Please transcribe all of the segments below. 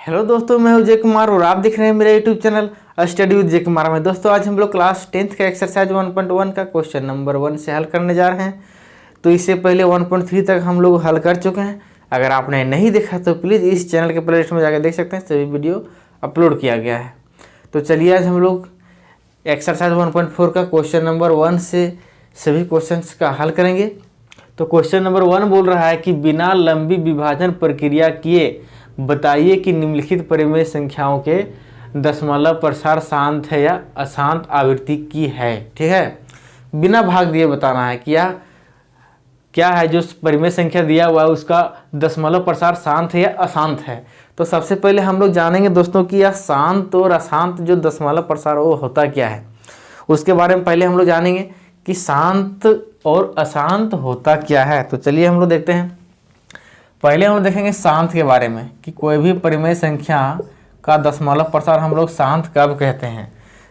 Hello दोस्तों, मैं हूं जय कुमार और आप देख रहे हैं मेरा यूट्यूब चैनल स्टडी विद जय कुमार में। दोस्तों आज हम लोग क्लास 10th का एक्सरसाइज 1.1 का क्वेश्चन नंबर 1 से हल करने जा रहे हैं। तो इससे पहले 1.3 तक हम लोग हल कर चुके हैं। अगर आपने नहीं देखा तो प्लीज़ इस चैनल के प्लेलिस्ट में जाकर देख सकते हैं, सभी वीडियो अपलोड किया गया है। तो चलिए आज हम लोग एक्सरसाइज 1.4 का क्वेश्चन नंबर 1 से सभी क्वेश्चन का हल करेंगे। तो क्वेश्चन नंबर 1 बोल रहा है कि बिना लंबी विभाजन प्रक्रिया किए बताइए कि निम्नलिखित परिमेय संख्याओं के दशमलव प्रसार शांत है या अशांत आवृत्ति की है। ठीक है, बिना भाग दिए बताना है कि क्या है जो परिमेय संख्या दिया हुआ है उसका दशमलव प्रसार शांत है या अशांत है। तो सबसे पहले हम लोग जानेंगे दोस्तों कि यह शांत और अशांत जो दशमलव प्रसार वो होता क्या है, उसके बारे में पहले हम लोग जानेंगे कि शांत और अशांत होता क्या है। तो चलिए हम लोग देखते हैं। पहले हम देखेंगे शांत के बारे में कि कोई भी परिमेय संख्या का दशमलव प्रसार हम लोग शांत कब कहते हैं।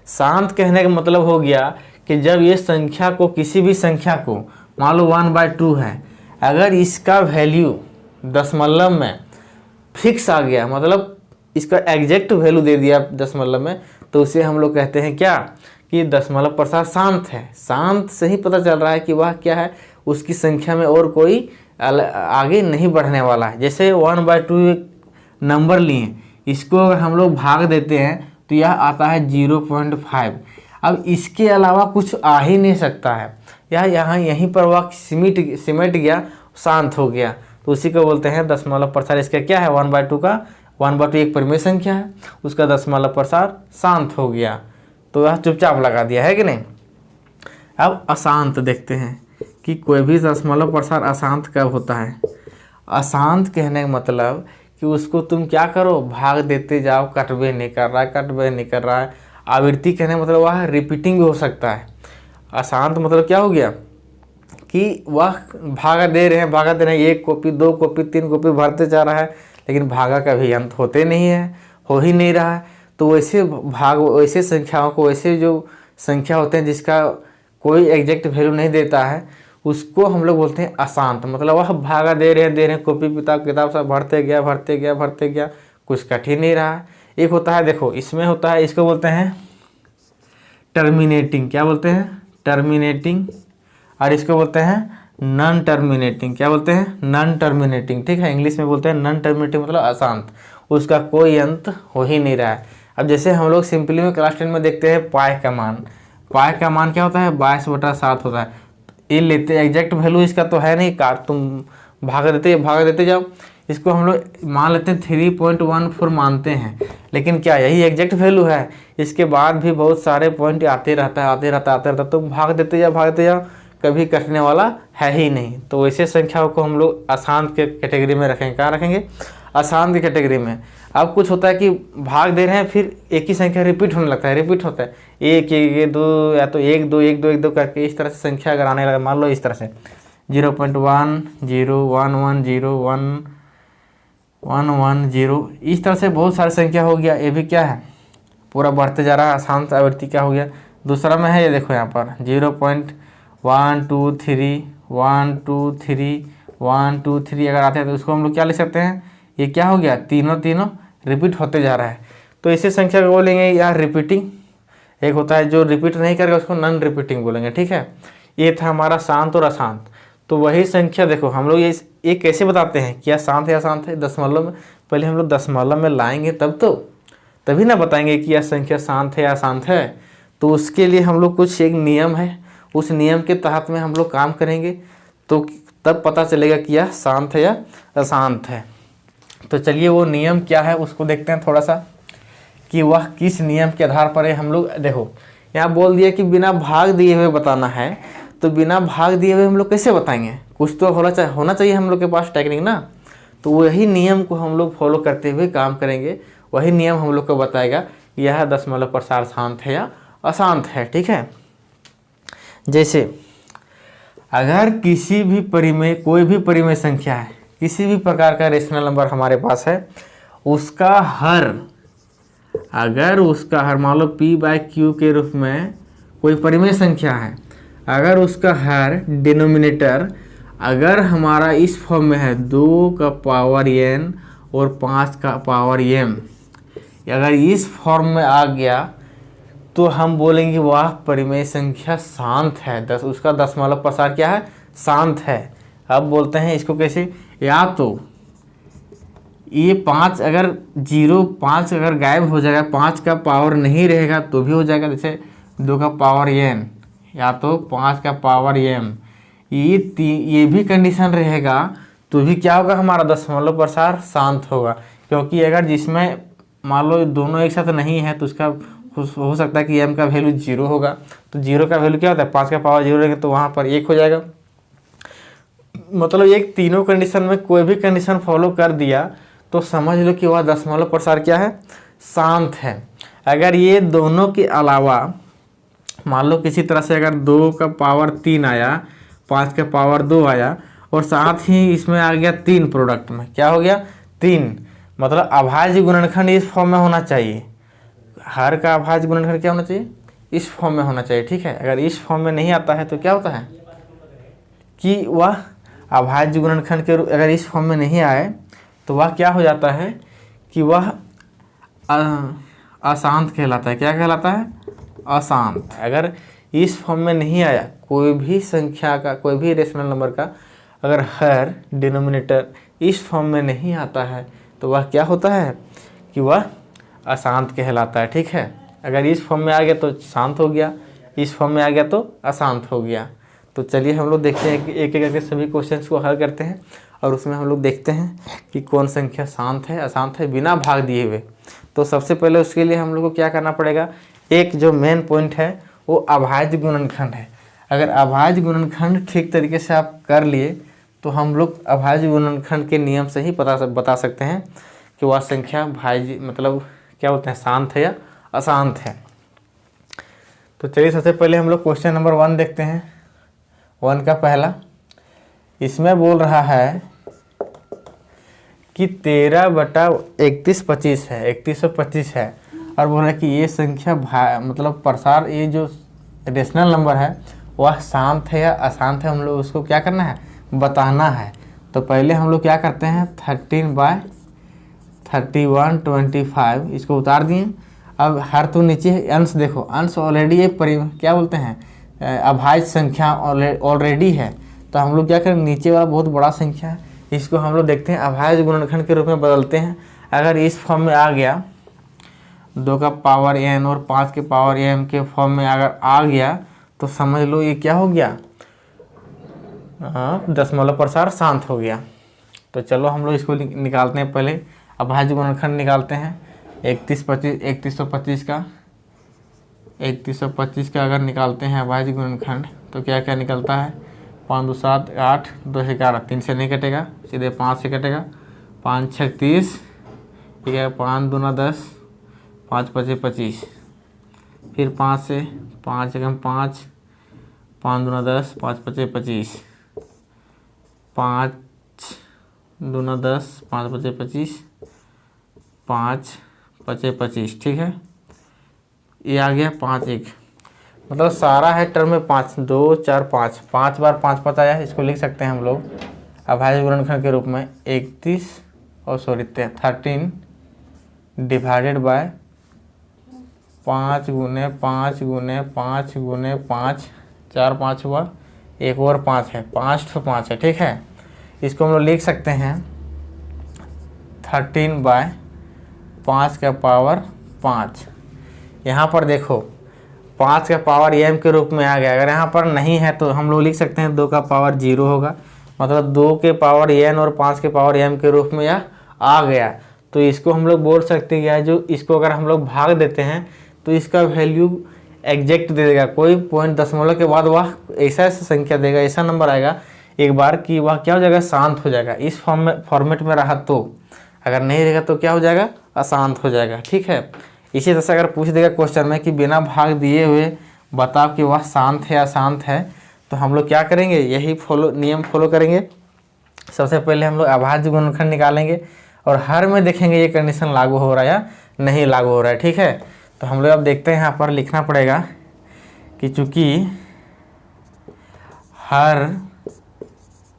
शांत कहने का मतलब हो गया कि जब ये संख्या को किसी भी संख्या को मान लो 1/2 है, अगर इसका वैल्यू दशमलव में फिक्स आ गया, मतलब इसका एग्जैक्ट वैल्यू दे दिया दशमलव में, तो उसे हम लोग कहते हैं क्या कि दशमलव प्रसार शांत है। शांत से ही पता चल रहा है कि वह क्या है, उसकी संख्या में और कोई आगे नहीं बढ़ने वाला है। जैसे 1/2 नंबर लिए, इसको अगर हम लोग भाग देते हैं तो यह आता है 0.5। अब इसके अलावा कुछ आ ही नहीं सकता है, यह यहाँ यहीं पर वह सिमट गया, शांत हो गया, तो उसी को बोलते हैं दशमलव प्रसार। इसका क्या है 1/2 का 1/2 एक परिमेय संख्या है, उसका दशमलव प्रसार शांत हो गया, तो यह चुपचाप लगा दिया है कि नहीं। अब अशांत देखते हैं कि कोई भी दशमलव प्रसार अशांत कब होता है। अशांत कहने का मतलब कि उसको तुम क्या करो, भाग देते जाओ, कटवे नहीं कर रहा है। आवृत्ति कहने का मतलब वह रिपीटिंग भी हो सकता है। अशांत मतलब क्या हो गया कि वह भागा दे रहे हैं, 1 कॉपी 2 कॉपी 3 कॉपी भरते जा रहा है, लेकिन भागा कभी अंत होते नहीं है, हो ही नहीं रहा है। तो वैसे संख्याओं को, वैसे जो संख्या होते हैं जिसका कोई एग्जैक्ट वैल्यू नहीं देता है, उसको हम लोग बोलते हैं अशांत। मतलब वह भागा दे रहे हैं, कॉपी किताब सब भरते गया, कुछ कट ही नहीं रहा है। एक होता है, देखो इसमें होता है, इसको बोलते हैं टर्मिनेटिंग। क्या बोलते हैं? टर्मिनेटिंग। और इसको बोलते हैं नॉन टर्मिनेटिंग। क्या बोलते हैं? Non terminating. ठीक है, इंग्लिश में बोलते हैं नॉन टर्मिनेटिंग, मतलब अशांत, उसका कोई अंत हो ही नहीं रहा है। अब जैसे हम लोग सिंपली में क्लास 10 में देखते हैं पाई का मान। पाई का मान क्या होता है? 22/7 होता है। ये लेते एग्जैक्ट वैल्यू इसका तो है नहीं, तुम भाग देते जाओ। इसको हम लोग मान लेते हैं 3.14 मानते हैं, लेकिन क्या यही एग्जैक्ट वैल्यू है? इसके बाद भी बहुत सारे पॉइंट आते रहता, तुम भाग देते जाओ, कभी कटने वाला है ही नहीं। तो वैसे संख्याओं को हम लोग अशांत के कैटेगरी में रखेंगे। कहाँ रखेंगे? अशांत की कैटेगरी में। अब कुछ होता है कि भाग दे रहे हैं, फिर एक ही संख्या रिपीट होने लगता है, 1 2 या तो 1 2 1 2 1 2 करके इस तरह से संख्या अगर आने लगा, मान लो इस तरह से 0.1 0 1 1 0 1 1 1 0, इस तरह से बहुत सारी संख्या हो गया। ये भी क्या है, पूरा बढ़ते जा रहा है, अशांत आवृत्ति क्या हो गया। दूसरा में है, ये देखो यहाँ पर 0.1 2 3 1 2 3 1 2 3 अगर आते हैं तो उसको हम लोग क्या लिख सकते हैं, ये क्या हो गया, तीनों रिपीट होते जा रहा है। तो इसी संख्या को बोलेंगे यार रिपीटिंग। एक होता है जो रिपीट नहीं करेगा, उसको नॉन रिपीटिंग बोलेंगे। ठीक है, ये था हमारा शांत और अशांत। तो वही संख्या देखो हम लोग ये कैसे बताते हैं क्या शांत है अशांत है? दशमलव में, पहले हम लोग दशमलव में लाएंगे तभी ना बताएंगे कि यह संख्या शांत है या अशांत है। तो उसके लिए हम लोग कुछ एक नियम है, उस नियम के तहत में हम लोग काम करेंगे, तो तब पता चलेगा कि यह शांत है या अशांत है। तो चलिए वो नियम क्या है उसको देखते हैं थोड़ा सा, कि वह किस नियम के आधार पर है। हम लोग देखो यहाँ बोल दिया कि बिना भाग दिए हुए बताना है, तो बिना भाग दिए हुए हम लोग कैसे बताएंगे? कुछ तो होना चाहिए हम लोग के पास टेक्निक ना। तो वही नियम को हम लोग फॉलो करते हुए काम करेंगे। वही नियम हम लोग को बताएगा कि यह दशमलव प्रसार शांत है या अशांत है। ठीक है, जैसे अगर कोई भी परिमेय संख्या है, किसी भी प्रकार का रेशनल नंबर हमारे पास है, अगर उसका हर मान लो p/q के रूप में कोई परिमेय संख्या है, अगर उसका हर डिनोमिनेटर अगर हमारा इस फॉर्म में है 2n और 5 का पावर m अगर इस फॉर्म में आ गया तो हम बोलेंगे वह परिमेय संख्या शांत है। उसका दशमलव प्रसार क्या है? शांत है। अब बोलते हैं इसको कैसे, या तो ये 5 अगर 5 अगर गायब हो जाएगा, 5 का पावर नहीं रहेगा तो भी हो जाएगा, जैसे 2 का पावर n या तो 5 का पावर m, ये भी कंडीशन रहेगा तो भी क्या होगा, हमारा दशमलव प्रसार शांत होगा। क्योंकि अगर जिसमें मान लो दोनों एक साथ नहीं है तो उसका हो सकता है कि m का वैल्यू 0 होगा, तो 0 का वैल्यू क्या होता है, 5 का पावर 0 रहेगा तो वहाँ पर 1 हो जाएगा। मतलब एक तीनों कंडीशन में कोई भी कंडीशन फॉलो कर दिया तो समझ लो कि वह दशमलव प्रसार क्या है, शांत है। अगर ये दोनों के अलावा मान लो किसी तरह से अगर 2 का पावर 3 आया, 5 का पावर 2 आया और साथ ही इसमें आ गया 3 प्रोडक्ट में, क्या हो गया 3, मतलब अभाज्य गुणनखंड इस फॉर्म में होना चाहिए। हर का अभाज्य गुणनखंड क्या होना चाहिए, इस फॉर्म में होना चाहिए, ठीक है। अगर इस फॉर्म में नहीं आता है तो क्या होता है कि वह अभाज्य गुणनखंड के अगर इस फॉर्म में नहीं आए तो वह क्या हो जाता है कि वह अशांत कहलाता है। क्या कहलाता है, अशांत। अगर इस फॉर्म में नहीं आया कोई भी संख्या का, कोई भी रेशनल नंबर का, अगर हर डिनोमिनेटर इस फॉर्म में नहीं आता है तो वह क्या होता है कि वह अशांत कहलाता है, ठीक है। अगर इस फॉर्म में आ गया तो शांत हो गया, इस फॉर्म में आ गया तो अशांत हो गया। तो चलिए हम लोग देखते हैं कि एक एक करके सभी क्वेश्चंस को हल करते हैं और उसमें हम लोग देखते हैं कि कौन संख्या शांत है, अशांत है, बिना भाग दिए हुए। तो सबसे पहले उसके लिए हम लोग को क्या करना पड़ेगा, एक जो मेन पॉइंट है वो अभाज्य गुणनखंड है। अगर अभाज्य गुणनखंड ठीक तरीके से आप कर लिए तो हम लोग अभाज्य गुणनखंड के नियम से ही बता सकते हैं कि वह संख्या भाज्य मतलब क्या बोलते हैं, शांत है या अशांत है। तो चलिए सबसे पहले हम लोग क्वेश्चन नंबर 1 देखते हैं। 1 का पहला, इसमें बोल रहा है कि 13/3125 है, 3125 है, और बोल रहा है कि ये संख्या मतलब प्रसार, ये जो रेशनल नंबर है वह शांत है या अशांत है, हम लोग उसको क्या करना है, बताना है। तो पहले हम लोग क्या करते हैं, 13/3125 इसको उतार दिए। अब हर तो नीचे अंश देखो, अंश ऑलरेडी ये क्या बोलते हैं, अभाज्य संख्या ऑलरेडी है। तो हम लोग क्या करें, नीचे वाला बहुत बड़ा संख्या है, इसको हम लोग देखते हैं अभाज्य गुणनखंड के रूप में बदलते हैं। अगर इस फॉर्म में आ गया, 2 का पावर n और 5 के पावर m के फॉर्म में अगर आ गया तो समझ लो ये क्या हो गया, दशमलव प्रसार शांत हो गया। तो चलो हम लोग इसको निकालते हैं। पहले अभाज्य गुणनखंड निकालते हैं। 3125 का 3125 का अगर निकालते हैं अभाज्य गुणनखंड तो क्या क्या निकलता है, 5 2 7 8 2 11, 3 से नहीं कटेगा, सीधे 5 से कटेगा, 5 6 30, ठीक है, 5 2 10, 5 5 25, फिर 5 से 5 एकम 5, 5 2 10, 5 5 25, 5 2 10, 5 5 25, 5 5 25, ठीक है। ये आ गया 5 1, मतलब सारा है टर्म में 5 2 4 5, 5 बार 5 5 आया है। इसको लिख सकते हैं हम लोग अभाज्य गुणनखंड के रूप में 13 डिवाइडेड बाय 5 गुने 5 गुने 5 गुने 5, 4 5 हुआ, एक और 5 है, 5 तो 5 है, ठीक है। इसको हम लोग लिख सकते हैं 13/5 का पावर 5। यहाँ पर देखो 5 का पावर m के रूप में आ गया। अगर यहाँ पर नहीं है तो हम लोग लिख सकते हैं 2 का पावर 0 होगा, मतलब 2 के पावर n और 5 के पावर m के रूप में यह आ गया। तो इसको हम लोग बोल सकते हैं जो इसको अगर हम लोग भाग देते हैं तो इसका वैल्यू एग्जैक्ट दे देगा, कोई पॉइंट दशमलव के बाद वह ऐसा संख्या देगा, ऐसा नंबर आएगा एक बार कि वह क्या हो जाएगा, शांत हो जाएगा। इस फॉर्मेट में रहा तो, अगर नहीं रहेगा तो क्या हो जाएगा, अशांत हो जाएगा, ठीक है। इसी तरह से अगर पूछ देगा क्वेश्चन में कि बिना भाग दिए हुए बताओ कि वह शांत है या अशांत है, तो हम लोग क्या करेंगे, यही नियम फॉलो करेंगे। सबसे पहले हम लोग अभाज्य गुणनखंड निकालेंगे और हर में देखेंगे ये कंडीशन लागू हो रहा है या नहीं लागू हो रहा है, ठीक है। तो हम लोग अब देखते हैं, यहाँ पर लिखना पड़ेगा कि चूँकि हर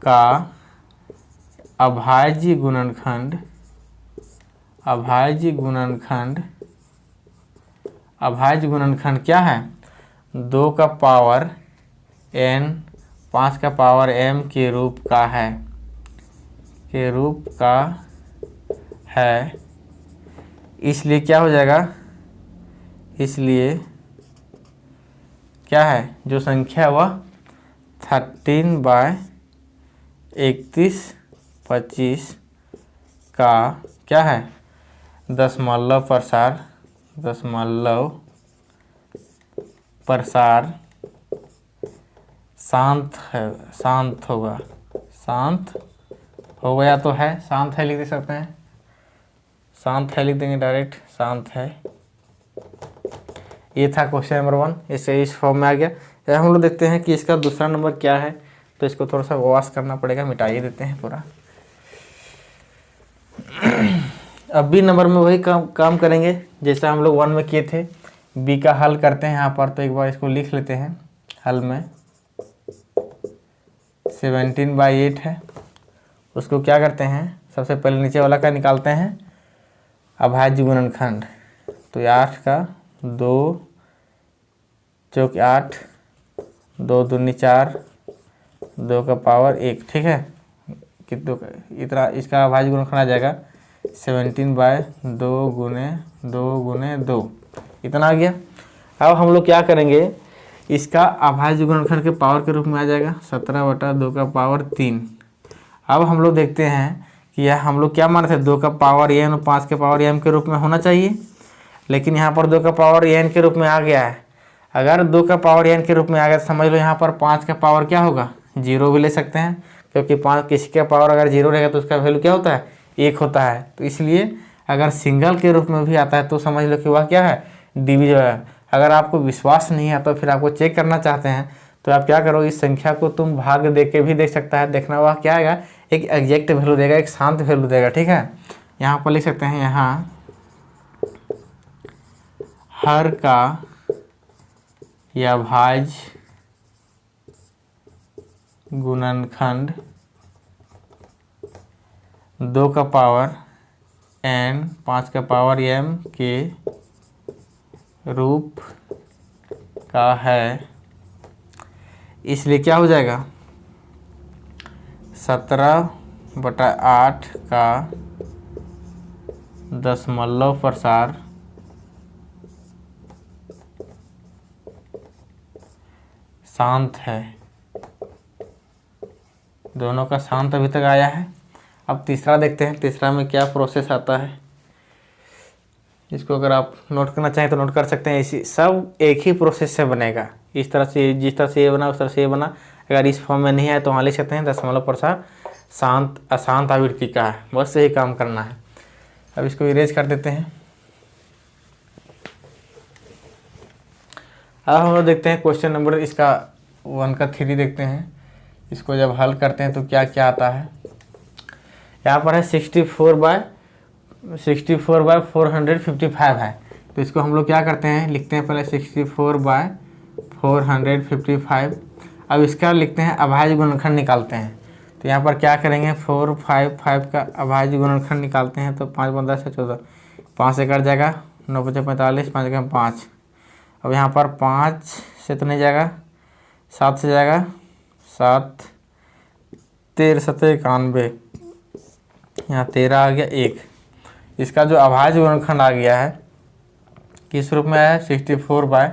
का अभाज्य गुणनखंड अभाज्य गुणनखंड, अभाज्य गुणनखंड क्या है? 2 का पावर n 5 का पावर m के रूप का है, के रूप का है। इसलिए क्या हो जाएगा? इसलिए क्या है जो संख्या वह 13/3125 का क्या है? दशमलव प्रसार शांत है, शांत होगा, शांत हो गया तो है, शांत है लिख दे सकते हैं, शांत है लिख देंगे डायरेक्ट, शांत है। ये था क्वेश्चन नंबर 1, इससे इस फॉर्म में आ गया। अब हम लोग देखते हैं कि इसका दूसरा नंबर क्या है, तो इसको थोड़ा सा वॉश करना पड़ेगा, मिटाइए देते हैं पूरा। अब बी नंबर में वही काम करेंगे जैसा हम लोग 1 में किए थे। बी का हल करते हैं यहाँ पर, तो एक बार इसको लिख लेते हैं। हल में 17/8 है, उसको क्या करते हैं, सबसे पहले नीचे वाला का निकालते हैं अभाज्य गुणनखंड। तो 8 का 2 चौक 8, 2 दूनी 4, 2 का पावर 1, ठीक है। कितनों का इतना इसका अभाज्य गुणनखंड आ जाएगा 17/2 गुने 2 इतना आ गया। अब हम लोग क्या करेंगे, इसका अभाज्य गुणनखंड के पावर के रूप में आ जाएगा 17/2 का पावर 3। अब हम लोग देखते हैं कि यह हम लोग क्या मान रहे थे, 2 का पावर n और 5 के पावर m के रूप में होना चाहिए, लेकिन यहाँ पर 2 का पावर n के रूप में आ गया है। अगर 2 का पावर n के रूप में आ गया, समझ लो यहाँ पर 5 का पावर क्या होगा, 0 भी ले सकते हैं, क्योंकि 5 किसी का पावर अगर 0 रहेगा तो उसका वैल्यू क्या होता है, 1 होता है। तो इसलिए अगर सिंगल के रूप में भी आता है तो समझ लो कि वह क्या है, डिविजिबल है। अगर आपको विश्वास नहीं है तो फिर आपको चेक करना चाहते हैं तो आप क्या करो, इस संख्या को तुम भाग दे के भी देख सकता है, देखना वह क्या आएगा, एक एग्जैक्ट वैल्यू देगा, एक शांत वैल्यू देगा, ठीक है। यहाँ पर लिख सकते हैं, यहाँ हर का या भाज्य गुणनखंड 2 का पावर n 5 का पावर m के रूप का है। इसलिए क्या हो जाएगा, 17/8 का दशमलव प्रसार शांत है। दोनों का शांत अभी तक आया है। अब तीसरा देखते हैं, तीसरा में क्या प्रोसेस आता है। इसको अगर आप नोट करना चाहें तो नोट कर सकते हैं। इसी सब एक ही प्रोसेस से बनेगा, इस तरह से, जिस तरह से ये बना उस तरह से ये बना। अगर इस फॉर्म में नहीं आए तो वहाँ लिख सकते हैं दशमलव प्रसार शांत अशांत आवृत्ति का है, बस यही काम करना है। अब इसको इरेज कर देते हैं। अब हम लोग देखते हैं क्वेश्चन नंबर इसका 1 का 3 देखते हैं। इसको जब हल करते हैं तो क्या क्या आता है। यहाँ पर है 64/455 है, तो इसको हम लोग क्या करते हैं, लिखते हैं पहले 64/455। अब इसका लिखते हैं अभाज्य गुणनखंड निकालते हैं। तो यहाँ पर क्या करेंगे, 455 का अभाज्य गुणनखंड निकालते हैं। तो 5 × 10 = 14, 5 से कट जाएगा, 9 × 5 = 45, 5 × 5। अब यहाँ पर 5 से तो नहीं जाएगा, 7 से जाएगा, 7 13 7 91, यहाँ 13 आ गया 1। इसका जो अभाज्य गुणनखंड आ गया है किस रूप में आया है, 64/5 ×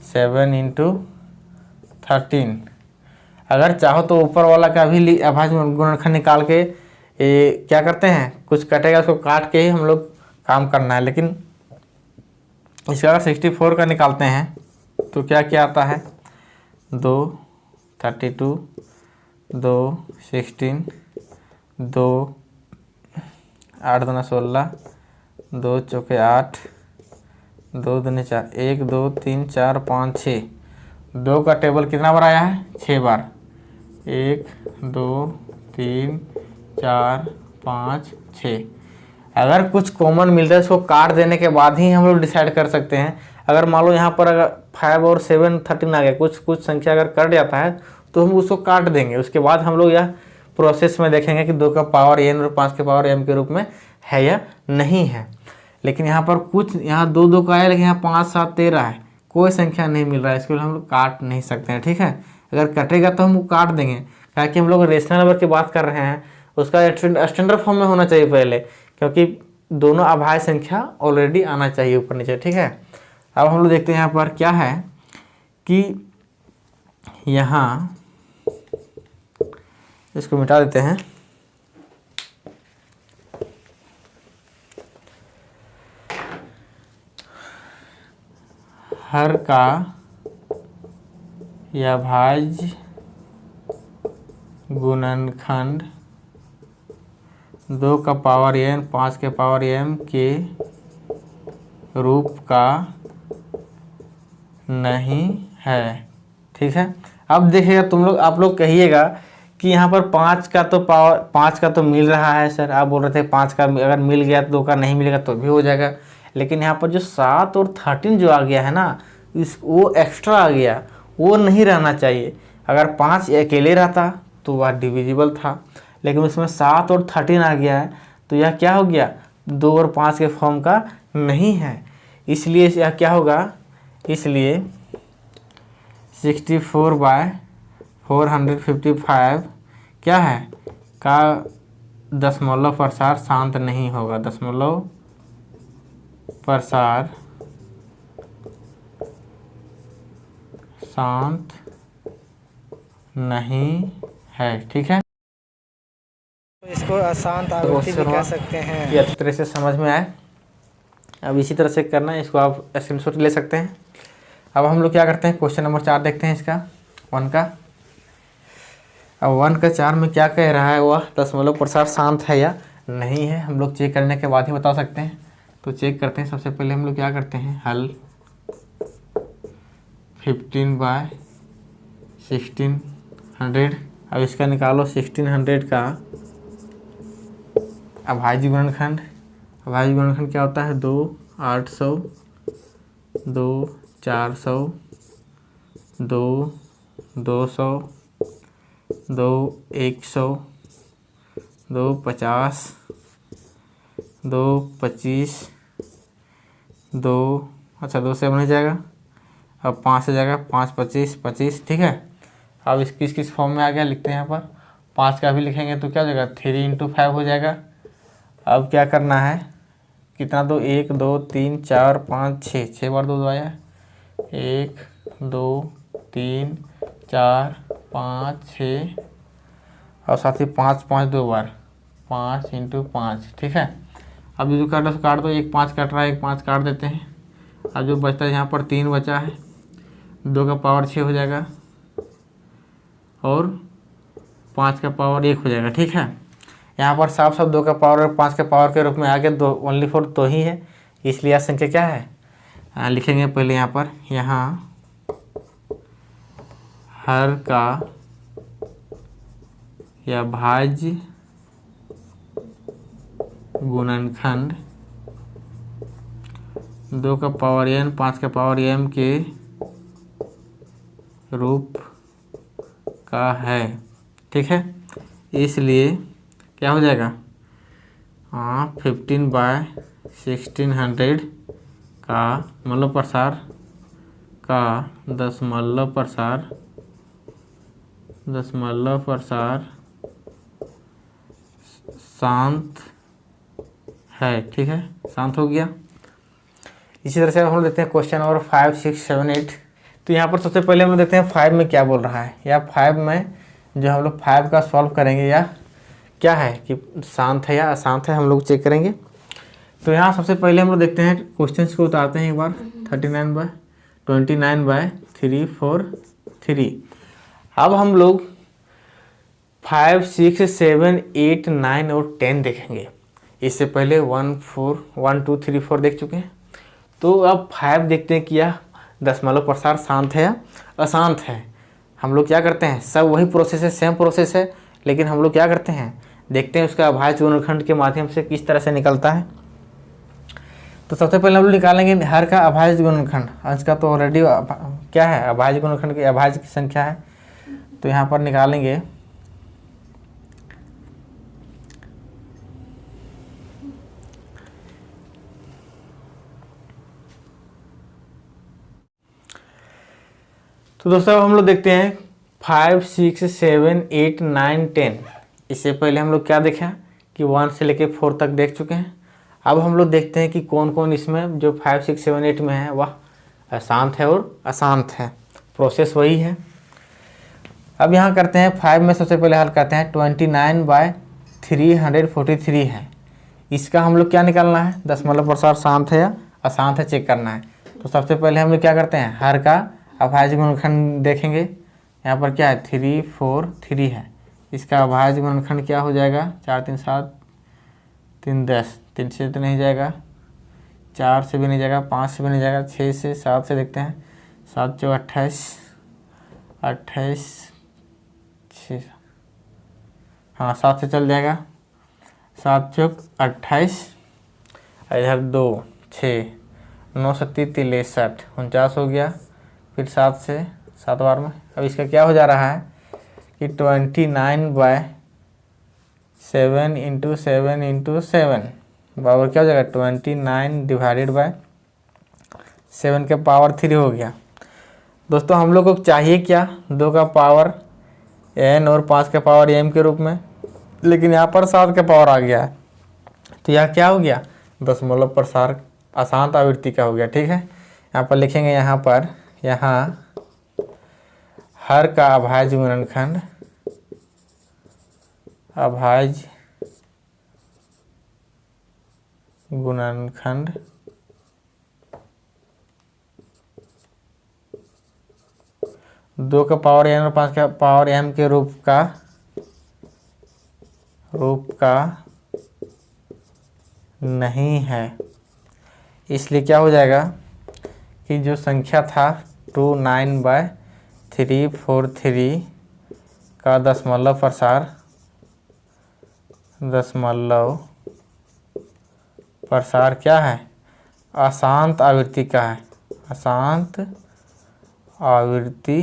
7 × 13। अगर चाहो तो ऊपर वाला का भी अभाज्य गुणनखंड निकाल के क्या करते हैं, कुछ कटेगा उसको काट के ही हम लोग काम करना है। लेकिन इसका अगर 64 का निकालते हैं तो क्या क्या आता है, 2 32, 2 16, 2 8 दूना 16, 2 चौके 8, 2 दूनी 4, 1 2 3 4 5 6। 2 का टेबल कितना बार आया है, 6 बार। 1 2 3 4 5 6। अगर कुछ कॉमन मिलता है उसको काट देने के बाद ही हम लोग डिसाइड कर सकते हैं। अगर मान लो यहाँ पर अगर 5 और 7 13 आ गया, कुछ संख्या अगर कट जाता है तो हम उसको काट देंगे, उसके बाद हम लोग यह प्रोसेस में देखेंगे कि 2 का पावर n और 5 के पावर m के रूप में है या नहीं है। लेकिन यहाँ पर कुछ यहाँ 2 2 का है, लेकिन यहाँ 5 7 13 है, कोई संख्या नहीं मिल रहा है, इसको हम लोग काट नहीं सकते हैं। ठीक है, अगर कटेगा तो हम काट देंगे, ताकि हम लोग रेशनल नंबर की बात कर रहे हैं, उसका स्टैंडर्ड फॉर्म में होना चाहिए पहले, क्योंकि दोनों अभाज्य संख्या ऑलरेडी आना चाहिए ऊपर नीचे। ठीक है, अब हम लोग देखते हैं यहाँ पर क्या है कि यहाँ इसको मिटा देते हैं। हर का या भाज्य गुणनखंड 2 का पावर n 5 के पावर m के रूप का नहीं है। ठीक है, अब देखिएगा तुम लोग, आप लोग कहिएगा कि यहाँ पर 5 का तो पावर 5 का तो मिल रहा है सर, आप बोल रहे थे 5 का अगर मिल गया तो 2 का नहीं मिलेगा तो भी हो जाएगा। लेकिन यहाँ पर जो 7 और 13 जो आ गया है ना, वो एक्स्ट्रा आ गया, वो नहीं रहना चाहिए। अगर 5 अकेले रहता तो वह डिविजिबल था, लेकिन उसमें 7 और 13 आ गया है, तो यह क्या हो गया, 2 और 5 के फॉर्म का नहीं है। इसलिए यह क्या होगा, इसलिए 64/455 क्या है का दशमलव प्रसार शांत नहीं होगा, दशमलव प्रसार शांत नहीं है। ठीक है, तो इसको अशांत आवृत्ति भी कह सकते हैं। ये अच्छी तरह से समझ में आए। अब इसी तरह से करना है, इसको आप स्क्रीनशॉट ले सकते हैं। अब हम लोग क्या करते हैं, क्वेश्चन नंबर 4 देखते हैं इसका 1 का। अब 1 का 4 में क्या कह रहा है, वह दशमलव प्रसार शांत है या नहीं है, हम लोग चेक करने के बाद ही बता सकते हैं। तो चेक करते हैं। सबसे पहले हम लोग क्या करते हैं, हल 15/1600। अब इसका निकालो 1600 का अभाज्य गुणनखंड। अभाज्य गुणनखंड क्या होता है, 2 800, 2 400, 2 200, 2 100, 2 50, 2 25, 2 अच्छा 2 से बन जाएगा। अब 5 से जाएगा, 5 25 25। ठीक है, अब इस किस फॉर्म में आ गया, लिखते हैं यहाँ पर। 5 का भी लिखेंगे तो क्या हो जाएगा, 3 × 5 हो जाएगा। अब क्या करना है, कितना, 2 1 2 3 4 5 6, 6 बार 2 आया, 1 2 3 4 5 6, और साथ ही 5 5 2 बार, 5 × 5। ठीक है, अब जो काटा तो काट दो, 1 5 काट रहा है, 1 5 काट देते हैं। अब जो बचता है यहाँ पर 3 बचा है, 2 का पावर 6 हो जाएगा और 5 का पावर 1 हो जाएगा। ठीक है, यहाँ पर साफ साफ 2 का पावर और 5 के पावर के रूप में आगे 2 ओनली फॉर 2 ही है, इसलिए यह संख्या क्या है, लिखेंगे पहले यहाँ पर। यहाँ हर का या भाज्य गुणनखंड 2 का पावर n 5 का पावर m के रूप का है। ठीक है, इसलिए क्या हो जाएगा, 15/1600 का मतलब प्रसार का दशमलव प्रसार शांत है। ठीक है, शांत हो गया। इसी तरह से हम देखते हैं क्वेश्चन नंबर 5 6 7 8। तो यहाँ पर सबसे पहले हम देखते हैं 5 में क्या बोल रहा है, या 5 में जो हम लोग 5 का सॉल्व करेंगे या क्या है कि शांत है या अशांत है, हम लोग चेक करेंगे। तो यहाँ सबसे पहले हम लोग देखते हैं क्वेश्चन को उतारते हैं एक बार। 39/29/343। अब हम लोग 5 6 7 8 9 और 10 देखेंगे। इससे पहले 1 4 1 2 3 4 देख चुके हैं। तो अब 5 देखते हैं कि यह दशमलव प्रसार शांत है या अशांत है। हम लोग क्या करते हैं, सब वही प्रोसेस है, सेम प्रोसेस है, लेकिन हम लोग क्या करते हैं, देखते हैं उसका अभाज्य गुणनखंड के माध्यम से किस तरह से निकलता है। तो सबसे पहले हम लोग निकालेंगे हर का अभाज्य गुणनखंड। अंश का तो ऑलरेडी क्या है, अभाज्य गुणनखंड की अभाज्य की संख्या है। तो यहाँ पर निकालेंगे तो दोस्तों अब हम लोग देखते हैं 5, 6, 7, 8, 9, 10। इससे पहले हम लोग क्या देखा कि 1 से लेके 4 तक देख चुके हैं। अब हम लोग देखते हैं कि कौन कौन इसमें जो 5, 6, 7, 8 में है वह अशांत है और अशांत है। प्रोसेस वही है। अब यहाँ करते हैं 5 में सबसे पहले हल करते हैं 29/343 है। इसका हम लोग क्या निकालना है, दशमलव प्रसार शांत है या अशांत है चेक करना है। तो सबसे पहले हम लोग क्या करते हैं, हर का अभाज्य गुणनखंड देखेंगे। यहाँ पर क्या है 3, 4, 3 है। इसका अभाज्य गुणनखंड क्या हो जाएगा, 4, 3, 7, 3, 10। 3 से तो नहीं जाएगा, 4 से भी नहीं जाएगा, 5 से भी नहीं जाएगा, 6 से 7 से देखते हैं। 7 चौ 28, 28 6, हाँ 7 से चल जाएगा। 7 चौक 28, इधर 2 6, 9 7 63, 49 हो गया। फिर 7 से 7 बार में। अब इसका क्या हो जा रहा है कि 29/7 × 7 × 7 बराबर क्या हो जाएगा 29/7 के पावर 3 हो गया। दोस्तों हम लोग को चाहिए क्या, 2 का पावर n और 5 का पावर m के रूप में, लेकिन यहाँ पर 7 का पावर आ गया है। तो यह क्या हो गया, दशमलव प्रसार अशांत आवृत्ति का हो गया। ठीक है, यहाँ पर लिखेंगे, यहाँ पर हर का अभाज्य गुणनखंड, अभाज्य गुणनखंड 2 का पावर n और 5 का पावर m के रूप का नहीं है। इसलिए क्या हो जाएगा कि जो संख्या था 29/343 का दशमलव प्रसार क्या है, अशांत आवृत्ति का है। अशांत आवर्ती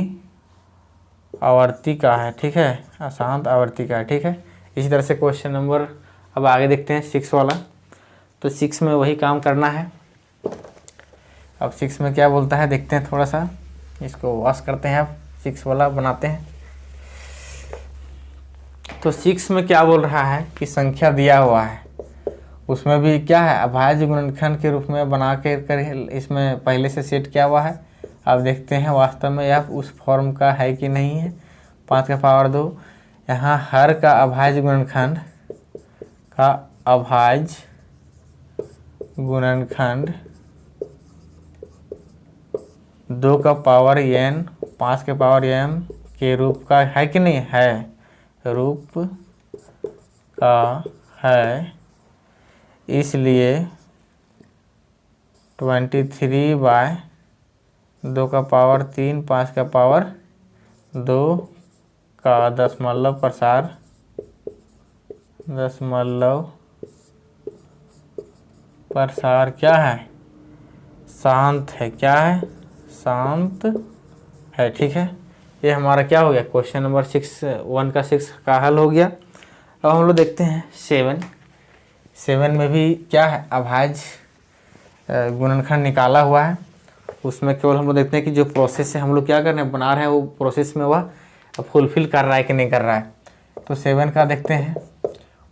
का है। ठीक है, अशांत आवर्ती का है। ठीक है, इसी तरह से क्वेश्चन नंबर अब आगे देखते हैं 6 वाला। तो 6 में वही काम करना है। अब 6 में क्या बोलता है देखते हैं, थोड़ा सा इसको वॉश करते हैं। अब 6 वाला बनाते हैं। तो 6 में क्या बोल रहा है कि संख्या दिया हुआ है, उसमें भी क्या है अभाज्य गुणनखंड के रूप में बना कर इसमें पहले से सेट किया हुआ है। अब देखते हैं वास्तव में यह उस फॉर्म का है कि नहीं है। 5 का पावर 2, यहाँ हर का अभाज्य गुणनखंड 2 का पावर n 5 के पावर m के रूप का है कि नहीं है, रूप का है। इसलिए 23/2 का पावर 3 5 का पावर 2 का दशमलव प्रसार क्या है, शांत है। क्या है, शांत है। ठीक है, ये हमारा क्या हो गया, क्वेश्चन नंबर 1 का 6 का हल हो गया। अब हम लोग देखते हैं 7 में भी क्या है अभाज्य गुणनखंड निकाला हुआ है। उसमें केवल हम लोग देखते हैं कि जो प्रोसेस से हम लोग क्या कर रहे हैं बना रहे हैं, वो प्रोसेस में वह फुलफिल कर रहा है कि नहीं कर रहा है। तो 7 का देखते हैं,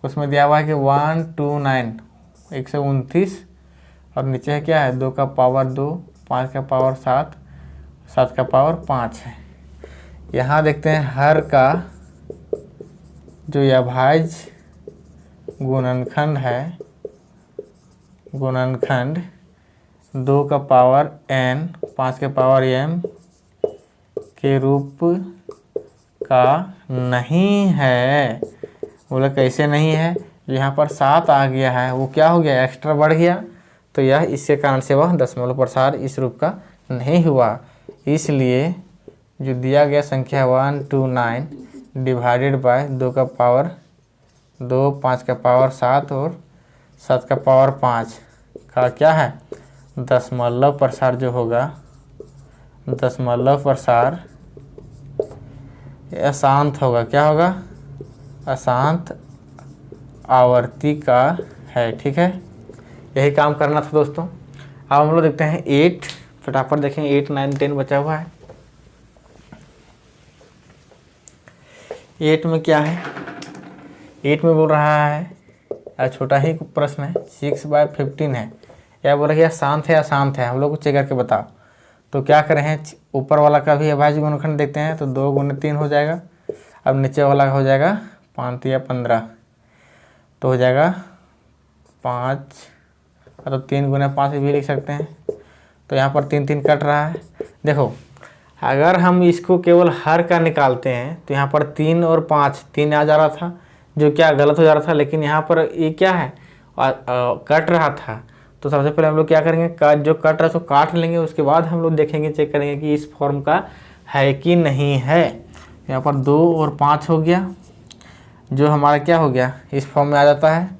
उसमें दिया हुआ है कि 129 129 और नीचे है क्या है 2 का पावर 2 5 का पावर 7 7 का पावर 5 है। यहाँ देखते हैं हर का जो यह अभाज्य गुणनखंड है, गुणनखंड 2 का पावर n 5 के पावर m के रूप का नहीं है। बोला कैसे नहीं है, जो यहाँ पर 7 आ गया है वो क्या हो गया, एक्स्ट्रा बढ़ गया। तो यह इसके कारण से वह दशमलव प्रसार इस रूप का नहीं हुआ। इसलिए जो दिया गया संख्या 129 डिवाइडेड बाय 2 का पावर 2 5 का पावर 7 और 7 का पावर 5 का क्या है दशमलव प्रसार जो होगा, दशमलव प्रसार अशांत होगा। क्या होगा, अशांत आवर्ती का है। ठीक है, यही काम करना था दोस्तों। अब हम लोग देखते हैं 8, फटाफट देखें 8 9 10 बचा हुआ है। 8 में क्या है, 8 में बोल रहा है, छोटा ही प्रश्न है, 6/15 है, या बोला कि शांत है अशांत है, हम लोग को चेक करके बताओ। तो क्या करें हैं, ऊपर वाला का भी अभाज्य गुणनखंड देखते हैं, तो 2 × 3 हो जाएगा। अब नीचे वाला हो जाएगा 5 या 15, तो हो जाएगा 5, तो 3 × 5 भी लिख सकते हैं। तो यहाँ पर 3 3 कट रहा है। देखो अगर हम इसको केवल हर का निकालते हैं तो यहाँ पर 3 और 5 3 आ जा रहा था, जो क्या गलत हो जा रहा था, लेकिन यहाँ पर ये क्या है, कट रहा था। तो सबसे पहले हम लोग क्या करेंगे, जो कट रहा है उसको काट लेंगे, उसके बाद हम लोग देखेंगे, चेक करेंगे कि इस फॉर्म का है कि नहीं है। यहाँ पर 2 और 5 हो गया, जो हमारा क्या हो गया, इस फॉर्म में आ जाता है।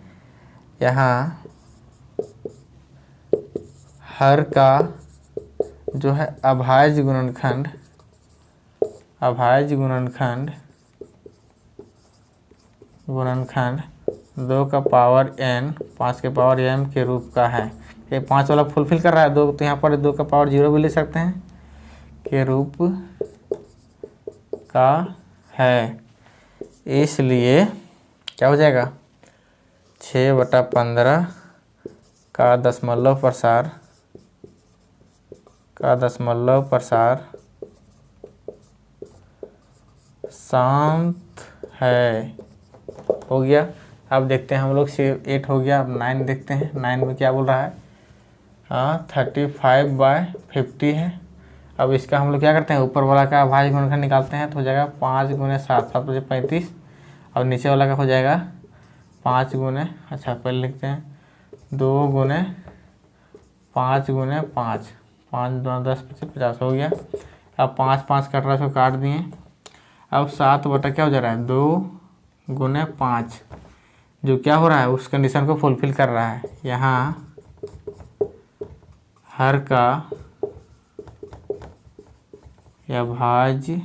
यहाँ हर का जो है अभाज्य गुणनखंड 2 का पावर n 5 के पावर m के रूप का है। ये 5 वाला फुलफिल कर रहा है 2, तो यहाँ पर 2 का पावर 0 भी ले सकते हैं, के रूप का है। इसलिए क्या हो जाएगा, 6/15 का दशमलव प्रसार शांत है। हो गया। अब देखते हैं हम लोग, 8 हो गया। अब 9 देखते हैं, 9 में क्या बोल रहा है, 35/50 है। अब इसका हम लोग क्या करते हैं, ऊपर वाला का अभाज्य गुणनखंड निकालते हैं, तो हो जाएगा 5 × 7 7 बजे 35। और नीचे वाला का हो जाएगा 5 × पहले लिखते हैं 2 × 5 × 5 5 2 10 50 हो गया। अब 5 5 कट रहा है, उसको काट दिए। अब 7 बटा क्या हो जा रहा है, 2 × 5, जो क्या हो रहा है, उस कंडीशन को फुलफिल कर रहा है। यहाँ हर का अभाज्य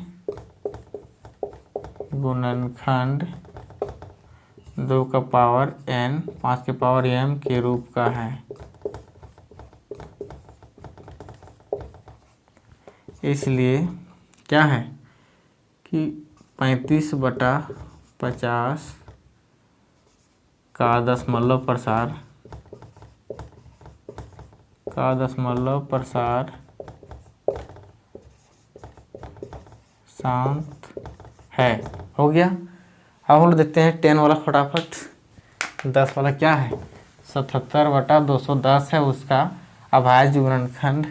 गुणनखंड 2 का पावर n 5 के पावर m के रूप का है। इसलिए क्या है कि 35/50 का दशमलव प्रसार शांत है। हो गया। अब हम लोग देखते हैं 10 वाला फटाफट। 10 वाला क्या है, 77/210 है, उसका अभाज्य गुणनखंड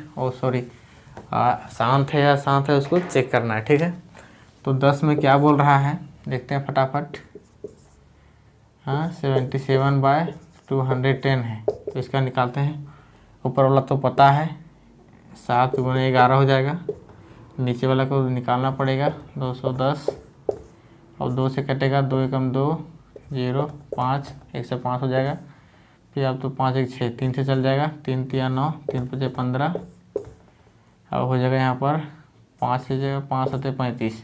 शांत है या अशांत है, उसको चेक करना है। ठीक है, तो 10 में क्या बोल रहा है, देखते हैं फटाफट। 77/210 है, तो इसका निकालते हैं। ऊपर वाला तो पता है, 7 × 11 हो जाएगा। नीचे वाला को निकालना पड़ेगा, 210, और 2 से कटेगा, 2 × 2 0 5 105 हो जाएगा। फिर अब तो 5 1 6 3 से चल जाएगा, 3 3 9 3 5 15। अब हो जाएगा यहाँ पर 5 से जगह 5 7 35,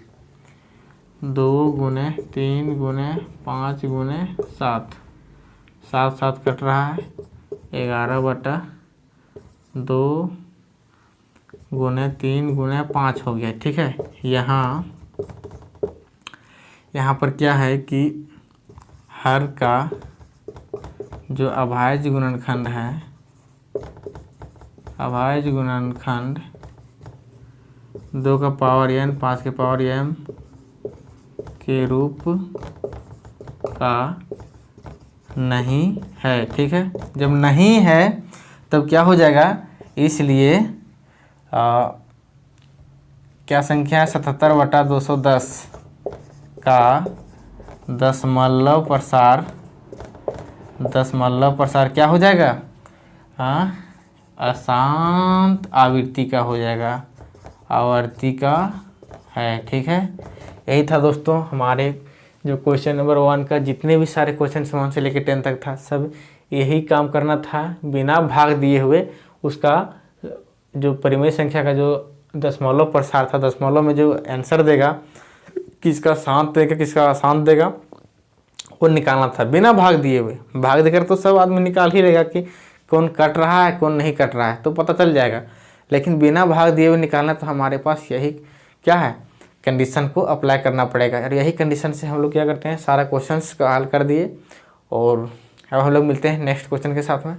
2 × 3 × 5 × 7 7 7 कट रहा है, 11/2 × 3 × 5 हो गया। ठीक है, यहाँ पर क्या है कि हर का जो अभाज्य गुणनखंड है, अभाज्य गुणनखंड 2 का पावर n 5 के पावर m के रूप का नहीं है। ठीक है, जब नहीं है तब क्या हो जाएगा, इसलिए क्या संख्या है, 77/210 का दशमलव प्रसार क्या हो जाएगा, अशांत आवृत्ति का हो जाएगा, आवर्ती का है। ठीक है, यही था दोस्तों हमारे जो क्वेश्चन नंबर 1 का जितने भी सारे क्वेश्चन 1 से लेकर 10 तक था, सब यही काम करना था, बिना भाग दिए हुए उसका जो परिमेय संख्या का जो दशमलव प्रसार था, दशमलव में जो आंसर देगा, किसका शांत देगा किसका अशांत देगा, वो निकालना था बिना भाग दिए हुए। भाग देकर तो सब आदमी निकाल ही लेगा कि कौन कट रहा है कौन नहीं कट रहा है, तो पता चल जाएगा, लेकिन बिना भाग दिए हुए निकालना, तो हमारे पास यही क्या है, कंडीशन को अप्लाई करना पड़ेगा। और यही कंडीशन से हम लोग क्या करते हैं, सारा क्वेश्चंस का हल कर दिए। और अब हम लोग मिलते हैं नेक्स्ट क्वेश्चन के साथ में।